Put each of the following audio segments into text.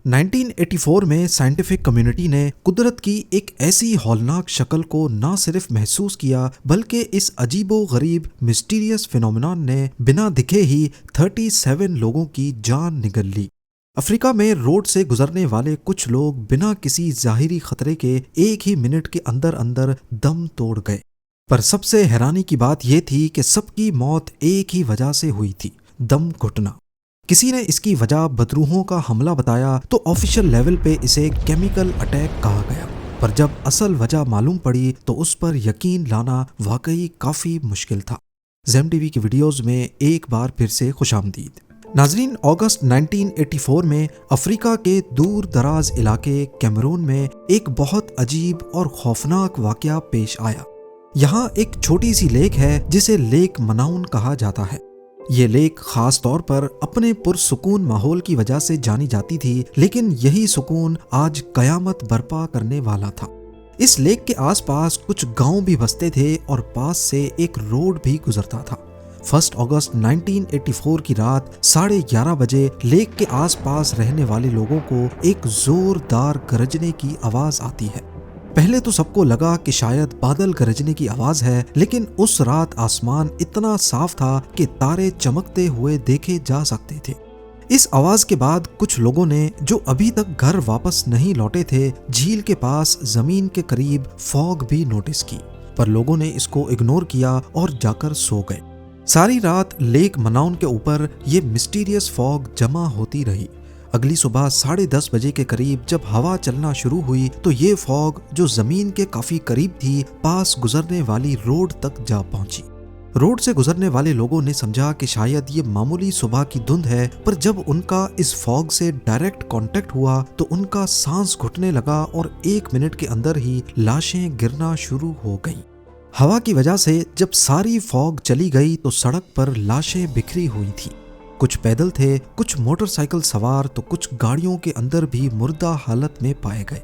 1984 में scientific community ने कुदरत की एक ऐसी हौलनाक शक्ल को न सिर्फ महसूस किया बल्कि इस अजीबो गरीब मिस्टीरियस फिनोमेनन ने बिना दिखे ही 37 लोगों की जान निगल ली। अफ्रीका में रोड से गुजरने वाले कुछ लोग बिना किसी जाहिरी खतरे के एक ही मिनट के अंदर अंदर दम तोड़ गए। पर सबसे हैरानी की बात यह थी कि सबकी मौत एक ही वजह से हुई थी, दम घुटना। किसी ने इसकी वजह बदरूहों का हमला बताया तो ऑफिशियल लेवल पे इसे केमिकल अटैक कहा गया, पर जब असल वजह मालूम पड़ी तो उस पर यकीन लाना वाकई काफ़ी मुश्किल था। ज़ेम टीवी की वीडियोस में एक बार फिर से खुशामदीद। नाजरीन, अगस्त 1984 में अफ्रीका के दूर दराज इलाके कैमरून में एक बहुत अजीब और खौफनाक वाकया पेश आया। यहाँ एक छोटी सी लेक है जिसे लेक मनाउन कहा जाता है। ये लेक खास तौर पर अपने पुरसुकून माहौल की वजह से जानी जाती थी, लेकिन यही सुकून आज कयामत बर्पा करने वाला था। इस लेक के आसपास कुछ गांव भी बसते थे और पास से एक रोड भी गुजरता था। 1 अगस्त 1984 की रात 11:30 बजे लेक के आसपास रहने वाले लोगों को एक जोरदार गरजने की आवाज आती है। पहले तो सबको लगा कि शायद बादल गरजने की आवाज है, लेकिन उस रात आसमान इतना साफ था कि तारे चमकते हुए देखे जा सकते थे। इस आवाज के बाद कुछ लोगों ने, जो अभी तक घर वापस नहीं लौटे थे, झील के पास जमीन के करीब फॉग भी नोटिस की, पर लोगों ने इसको इग्नोर किया और जाकर सो गए। सारी रात लेक मनाउन के ऊपर ये मिस्टीरियस फॉग जमा होती रही। अगली सुबह 10:30 बजे के करीब जब हवा चलना शुरू हुई तो ये फॉग, जो जमीन के काफी करीब थी, पास गुजरने वाली रोड तक जा पहुंची। रोड से गुजरने वाले लोगों ने समझा कि शायद ये मामूली सुबह की धुंध है, पर जब उनका इस फॉग से डायरेक्ट कांटेक्ट हुआ तो उनका सांस घुटने लगा और 1 मिनट के अंदर ही लाशें गिरना शुरू हो गईं। हवा की वजह से जब सारी फॉग चली गई तो सड़क पर लाशें बिखरी हुई थी। कुछ पैदल थे, कुछ मोटरसाइकिल सवार, तो कुछ गाड़ियों के अंदर भी मुर्दा हालत में पाए गए।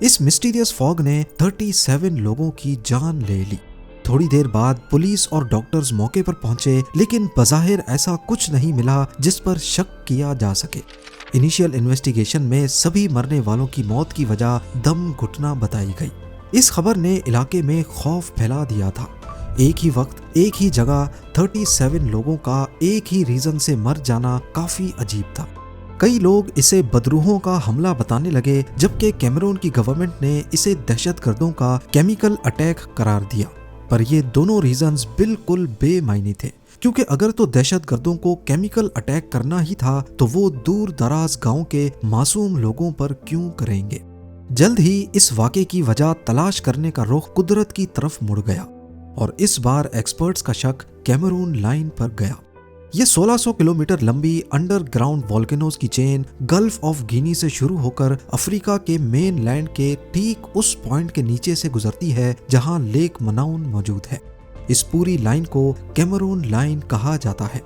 इस मिस्टीरियस फॉग ने 37 लोगों की जान ले ली। थोड़ी देर बाद पुलिस और डॉक्टर्स मौके पर पहुंचे, लेकिन बज़ाहिर ऐसा कुछ नहीं मिला जिस पर शक किया जा सके। इनिशियल इन्वेस्टिगेशन में सभी मरने वालों की मौत की वजह दम घुटना बताई गई। इस खबर ने इलाके में खौफ फैला दिया था। एक ही वक्त एक ही जगह 37 लोगों का एक ही रीजन से मर जाना काफी अजीब था। कई लोग इसे बदरूहों का हमला बताने लगे, जबकि कैमरून की गवर्नमेंट ने इसे दहशतगर्दों का केमिकल अटैक करार दिया। पर ये दोनों रीजंस बिल्कुल बेमायने थे, क्योंकि अगर तो दहशतगर्दों को केमिकल अटैक करना ही था तो वो दूर दराज गाँव के मासूम लोगों पर क्यों करेंगे। जल्द ही इस वाक़े की वजह तलाश करने का रुख कुदरत की तरफ मुड़ गया और इस बार एक्सपर्ट्स का शक कैमरून लाइन पर गया। ये 1600 किलोमीटर लंबी अंडरग्राउंड वोल्केनोज की चेन गल्फ ऑफ गिनी से शुरू होकर अफ्रीका के मेन लैंड के ठीक उस पॉइंट के नीचे से गुजरती है जहां लेक मनाउन मौजूद है। इस पूरी लाइन को कैमरून लाइन कहा जाता है।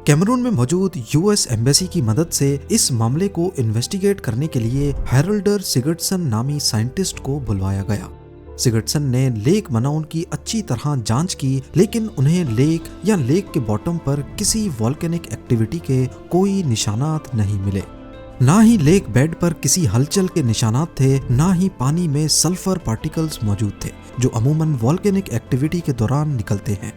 कैमरून में मौजूद यूएस एम्बेसी की मदद से इस मामले को इन्वेस्टिगेट करने के लिए हैरोल्डर सिगर्टसन नामी साइंटिस्ट को बुलवाया गया। सिगर्टसन ने लेक मनाउन की अच्छी तरह जांच की, लेकिन उन्हें लेक या लेक के बॉटम पर किसी वॉल्केनिक एक्टिविटी के कोई निशानात नहीं मिले। ना ही लेक बेड पर किसी हलचल के निशानात थे, ना ही पानी में सल्फर पार्टिकल्स मौजूद थे, जो अमूमन वॉल्केनिक एक्टिविटी के दौरान निकलते हैं।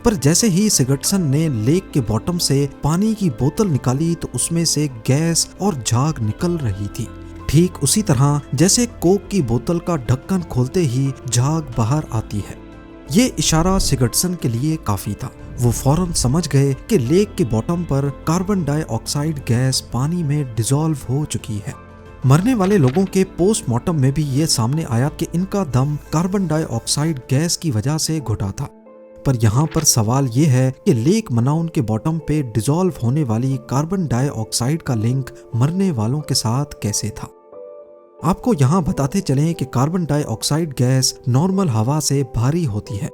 पर जैसे ही सिगर्टसन ने लेक के बॉटम से पानी की बोतल निकाली तो उसमें से गैस और झाग निकल रही थी, ठीक उसी तरह जैसे कोक की बोतल का ढक्कन खोलते ही झाग बाहर आती है। ये इशारा सिगर्टसन के लिए काफी था। वो फौरन समझ गए कि लेक के बॉटम पर कार्बन डाइऑक्साइड गैस पानी में डिसॉल्व हो चुकी है। मरने वाले लोगों के पोस्टमार्टम में भी ये सामने आया कि इनका दम कार्बन डाइऑक्साइड गैस की वजह से घुटा था। पर यहाँ पर सवाल ये है कि लेक मनाउन के बॉटम पे डिसॉल्व होने वाली कार्बन डाइऑक्साइड का लिंक मरने वालों के साथ कैसे था। आपको यहाँ बताते चलें कि कार्बन डाइऑक्साइड गैस नॉर्मल हवा से भारी होती है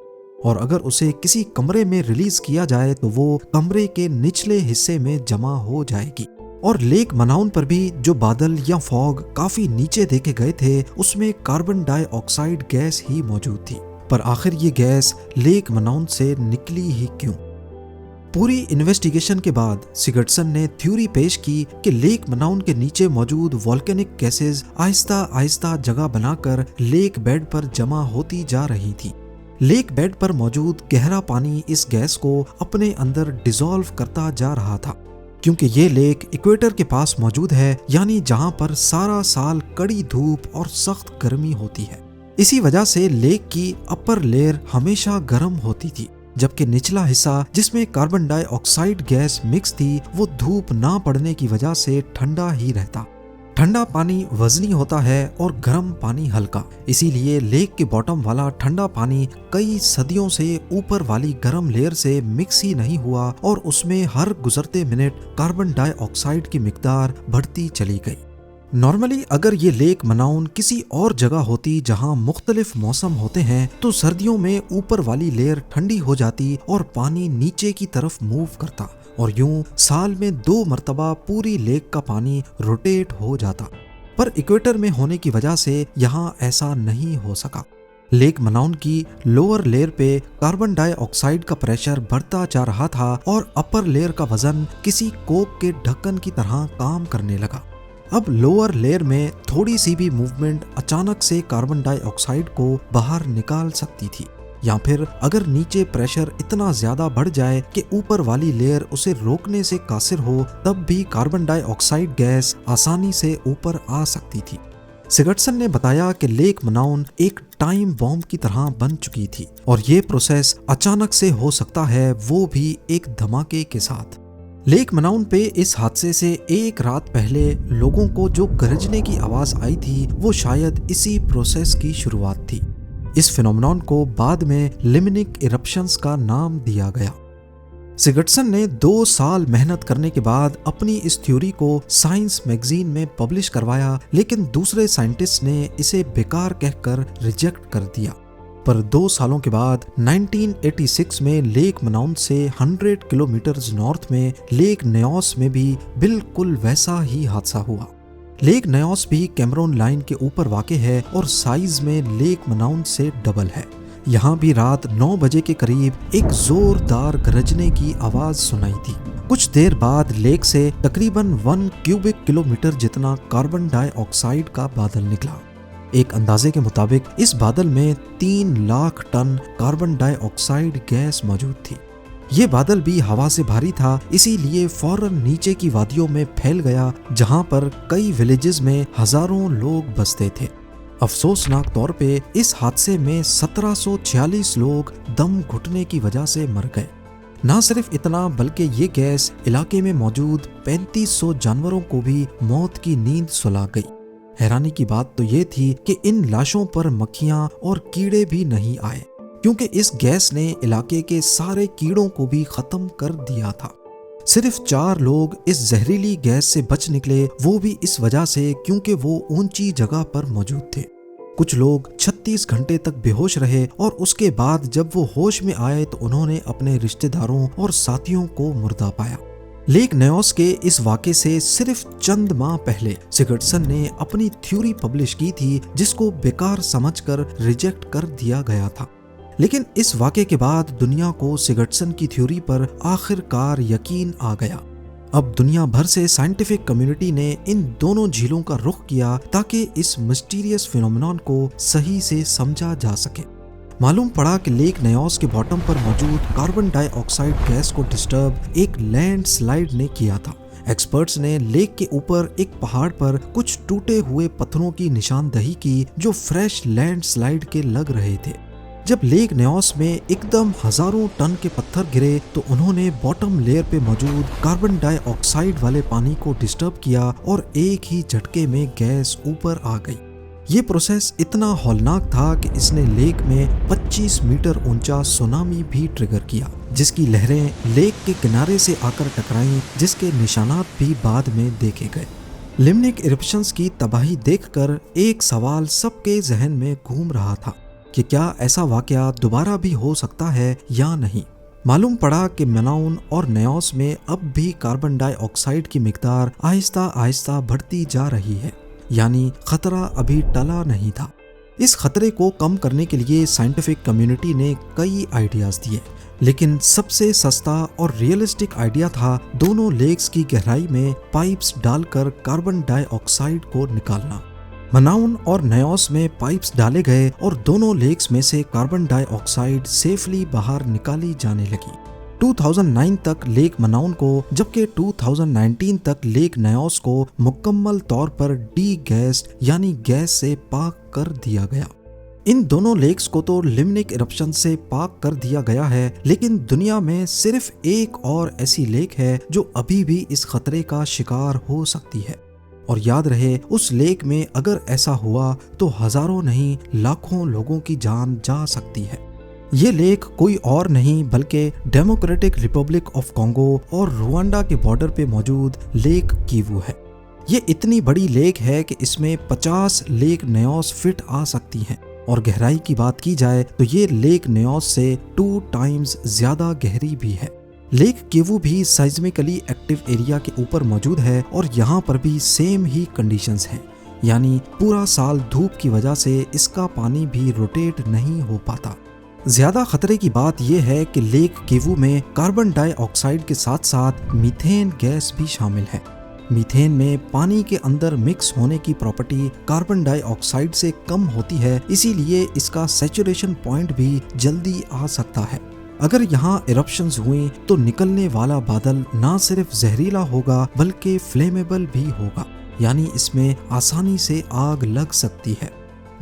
और अगर उसे किसी कमरे में रिलीज किया जाए तो वो कमरे के निचले हिस्से में जमा हो जाएगी। और लेक मनाउन पर भी जो बादल या फॉग काफी नीचे देखे गए थे, उसमें कार्बन डाइऑक्साइड गैस ही मौजूद थी। पर आखिर ये गैस लेक मनाउन से निकली ही क्यों? पूरी इन्वेस्टिगेशन के बाद सिगर्टसन ने थ्योरी पेश की कि लेक मनाउन के नीचे मौजूद वोल्केनिक गैसेस आहिस्ता आहिस्ता जगह बनाकर लेक बेड पर जमा होती जा रही थी। लेक बेड पर मौजूद गहरा पानी इस गैस को अपने अंदर डिसॉल्व करता जा रहा था। क्योंकि ये लेक इक्वेटर के पास मौजूद है, यानी जहां पर सारा साल कड़ी धूप और सख्त गर्मी होती है। इसी वजह से लेक की अपर लेयर हमेशा गर्म होती थी, जबकि निचला हिस्सा जिसमें कार्बन डाइऑक्साइड गैस मिक्स थी वो धूप ना पड़ने की वजह से ठंडा ही रहता। ठंडा पानी वजनी होता है और गर्म पानी हल्का, इसीलिए लेक के बॉटम वाला ठंडा पानी कई सदियों से ऊपर वाली गर्म लेयर से मिक्स ही नहीं हुआ और उसमें हर गुजरते मिनट कार्बन डाइऑक्साइड की मिकदार बढ़ती चली गई। नॉर्मली अगर ये लेक मनाउन किसी और जगह होती जहां मुख्तलिफ मौसम होते हैं तो सर्दियों में ऊपर वाली लेयर ठंडी हो जाती और पानी नीचे की तरफ मूव करता और यूं साल में 2 मरतबा पूरी लेक का पानी रोटेट हो जाता। पर इक्वेटर में होने की वजह से यहाँ ऐसा नहीं हो सका। लेक मनाउन की लोअर लेयर पे कार्बन डाइऑक्साइड का प्रेशर बढ़ता जा रहा था और अपर लेयर का वजन किसी कोक के ढक्कन की तरह काम करने लगा। अब लोअर लेयर में थोड़ी सी भी मूवमेंट अचानक से कार्बन डाइऑक्साइड को बाहर निकाल सकती थी, या फिर अगर नीचे प्रेशर इतना ज्यादा बढ़ जाए कि ऊपर वाली लेयर उसे रोकने से कासिर हो, तब भी कार्बन डाइऑक्साइड गैस आसानी से ऊपर आ सकती थी। सिगर्टसन ने बताया कि लेक मनाउन एक टाइम बॉम्ब की तरह बन चुकी थी और ये प्रोसेस अचानक से हो सकता है, वो भी एक धमाके के साथ। लेक मनाउन पे इस हादसे से एक रात पहले लोगों को जो गरजने की आवाज आई थी वो शायद इसी प्रोसेस की शुरुआत थी। इस फिनोमेनन को बाद में लिम्निक इरप्शंस का नाम दिया गया। सिगर्टसन ने 2 साल मेहनत करने के बाद अपनी इस थ्योरी को साइंस मैगजीन में पब्लिश करवाया, लेकिन दूसरे साइंटिस्ट ने इसे बेकार कहकर रिजेक्ट कर दिया। पर 2 सालों के बाद 1986 में लेक मनाउन से 100 किलोमीटर नॉर्थ में लेक नयोस में भी बिल्कुल वैसा ही हादसा हुआ। लेक नयोस भी कैमरून लाइन के ऊपर वाक़े है और साइज में लेक मनाउन से डबल है। यहाँ भी रात 9 बजे के करीब एक जोरदार गरजने की आवाज सुनाई थी। कुछ देर बाद लेक से तकरीबन 1 क्यूबिक किलोमीटर जितना कार्बन डाइऑक्साइड का बादल निकला। एक अंदाजे के मुताबिक इस बादल में 3 lakh ton carbon dioxide gas मौजूद थी। ये बादल भी हवा से भारी था, इसीलिए फौरन नीचे की वादियों में फैल गया, जहां पर कई विलेजेस में हजारों लोग बसते थे। अफसोसनाक तौर पे इस हादसे में 1746 लोग दम घुटने की वजह से मर गए। ना सिर्फ इतना, बल्कि ये गैस इलाके में मौजूद 3500 जानवरों को भी मौत की नींद सुला गई। हैरानी की बात तो ये थी कि इन लाशों पर मक्खियां और कीड़े भी नहीं आए, क्योंकि इस गैस ने इलाके के सारे कीड़ों को भी खत्म कर दिया था। सिर्फ 4 लोग इस जहरीली गैस से बच निकले, वो भी इस वजह से क्योंकि वो ऊंची जगह पर मौजूद थे। कुछ लोग 36 घंटे तक बेहोश रहे और उसके बाद जब वो होश में आए तो उन्होंने अपने रिश्तेदारों और साथियों को मुर्दा पाया। लेक नयोस के इस वाक़े से सिर्फ चंद माह पहले सिगर्टसन ने अपनी थ्योरी पब्लिश की थी, जिसको बेकार समझकर रिजेक्ट कर दिया गया था। लेकिन इस वाक़े के बाद दुनिया को सिगर्टसन की थ्योरी पर आखिरकार यकीन आ गया। अब दुनिया भर से साइंटिफिक कम्युनिटी ने इन दोनों झीलों का रुख किया ताकि इस मिस्टीरियस फिनोमेनन को सही से समझा जा सके। मालूम पड़ा कि लेक नयोस के बॉटम पर मौजूद कार्बन डाइऑक्साइड गैस को डिस्टर्ब एक लैंडस्लाइड ने किया था। एक्सपर्ट्स ने लेक के ऊपर एक पहाड़ पर कुछ टूटे हुए पत्थरों की निशानदही की जो फ्रेश लैंडस्लाइड के लग रहे थे। जब लेक नयोस में एकदम हजारों टन के पत्थर गिरे तो उन्होंने बॉटम लेयर पे मौजूद कार्बन डाइऑक्साइड वाले पानी को डिस्टर्ब किया और एक ही झटके में गैस ऊपर आ गई। ये प्रोसेस इतना हौलनाक था कि इसने लेक में 25 मीटर ऊंचा सुनामी भी ट्रिगर किया, जिसकी लहरें लेक के किनारे से आकर टकराईं, जिसके निशानात भी बाद में देखे गए। लिम्निक इरप्शंस की तबाही देखकर एक सवाल सबके जहन में घूम रहा था कि क्या ऐसा वाकया दोबारा भी हो सकता है या नहीं। मालूम पड़ा कि मनाउन और नयोस में अब भी कार्बन डाइऑक्साइड की मिकदार आहिस्ता आहिस्ता बढ़ती जा रही है, यानी खतरा अभी टला नहीं था। इस खतरे को कम करने के लिए साइंटिफिक कम्युनिटी ने कई आइडियाज दिए, लेकिन सबसे सस्ता और रियलिस्टिक आइडिया था दोनों लेक्स की गहराई में पाइप्स डालकर कार्बन डाइऑक्साइड को निकालना। मनाउन और नयोस में पाइप्स डाले गए और दोनों लेक्स में से कार्बन डाइऑक्साइड सेफली बाहर निकाली जाने लगी। 2009 तक लेक मनाउन को जबकि 2019 तक लेक नयोस को मुकम्मल तौर पर डी गैस्ड यानी गैस से पाक कर दिया गया। इन दोनों लेक्स को तो लिम्निक इरप्शन से पाक कर दिया गया है, लेकिन दुनिया में सिर्फ एक और ऐसी लेक है जो अभी भी इस खतरे का शिकार हो सकती है। और याद रहे, उस लेक में अगर ऐसा हुआ तो हजारों नहीं लाखों लोगों की जान जा सकती है। ये लेक कोई और नहीं बल्कि डेमोक्रेटिक रिपब्लिक ऑफ कॉन्गो और रुवांडा के बॉर्डर पे मौजूद लेक किवू है। ये इतनी बड़ी लेक है कि इसमें 50 लेक नयोस फिट आ सकती हैं। और गहराई की बात की जाए तो ये लेक नयोस से 2 टाइम्स ज्यादा गहरी भी है। लेक किवू भी साइज्मिकली एक्टिव एरिया के ऊपर मौजूद है और यहाँ पर भी सेम ही कंडीशंस हैं, यानी पूरा साल धूप की वजह से इसका पानी भी रोटेट नहीं हो पाता। ज्यादा खतरे की बात यह है कि लेक किवू में कार्बन डाइऑक्साइड के साथ साथ मीथेन गैस भी शामिल है। मीथेन में पानी के अंदर मिक्स होने की प्रॉपर्टी कार्बन डाइऑक्साइड से कम होती है, इसीलिए इसका सैचुरेशन पॉइंट भी जल्दी आ सकता है। अगर यहाँ इरप्शंस हुई तो निकलने वाला बादल ना सिर्फ जहरीला होगा बल्कि फ्लेमेबल भी होगा, यानी इसमें आसानी से आग लग सकती है।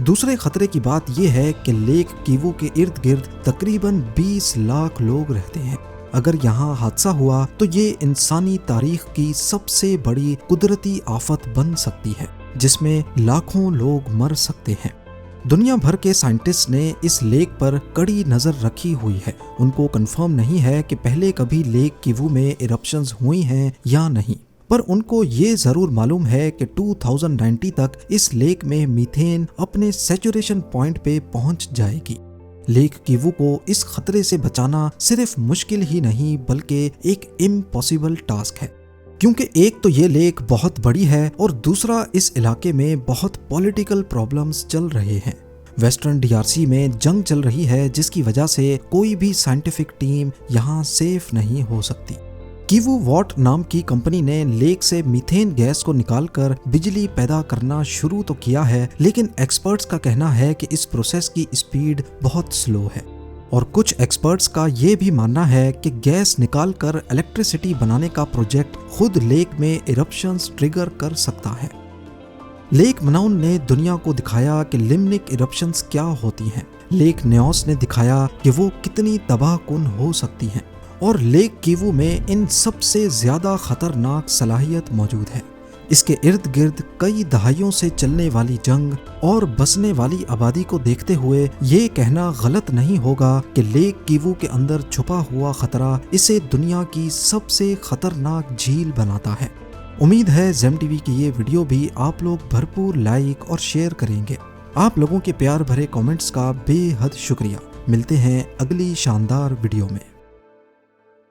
दूसरे खतरे की बात यह है कि लेक किवू के इर्द गिर्द तकरीबन 20 लाख लोग रहते हैं। अगर यहाँ हादसा हुआ तो ये इंसानी तारीख की सबसे बड़ी कुदरती आफत बन सकती है, जिसमें लाखों लोग मर सकते हैं। दुनिया भर के साइंटिस्ट ने इस लेक पर कड़ी नजर रखी हुई है। उनको कंफर्म नहीं है कि पहले कभी लेक किवू में इरप्शंस हुई हैं या नहीं, पर उनको ये जरूर मालूम है कि 2090 तक इस लेक में मीथेन अपने सैचुरेशन पॉइंट पे पहुंच जाएगी। लेक किवू को इस खतरे से बचाना सिर्फ मुश्किल ही नहीं बल्कि एक इम्पॉसिबल टास्क है, क्योंकि एक तो ये लेक बहुत बड़ी है और दूसरा इस इलाके में बहुत पॉलिटिकल प्रॉब्लम्स चल रहे हैं। वेस्टर्न डीआरसी में जंग चल रही है, जिसकी वजह से कोई भी साइंटिफिक टीम यहाँ सेफ नहीं हो सकती। किवू वॉट नाम की कंपनी ने लेक से मीथेन गैस को निकालकर बिजली पैदा करना शुरू तो किया है, लेकिन एक्सपर्ट्स का कहना है कि इस प्रोसेस की स्पीड बहुत स्लो है। और कुछ एक्सपर्ट्स का ये भी मानना है कि गैस निकालकर इलेक्ट्रिसिटी बनाने का प्रोजेक्ट खुद लेक में इरप्शंस ट्रिगर कर सकता है। लेक मनाउन ने दुनिया को दिखाया कि लिम्निक इरप्शंस क्या होती हैं। लेक नयोस ने दिखाया कि वो कितनी तबाहकुन हो सकती हैं। और लेक किवू में इन सबसे ज्यादा खतरनाक सलाहियत मौजूद है। इसके इर्द गिर्द कई दहाइयों से चलने वाली जंग और बसने वाली आबादी को देखते हुए ये कहना गलत नहीं होगा कि लेक किवू के अंदर छुपा हुआ खतरा इसे दुनिया की सबसे खतरनाक झील बनाता है। उम्मीद है जेम टीवी की ये वीडियो भी आप लोग भरपूर लाइक और शेयर करेंगे। आप लोगों के प्यार भरे कमेंट्स का बेहद शुक्रिया। मिलते हैं अगली शानदार वीडियो में।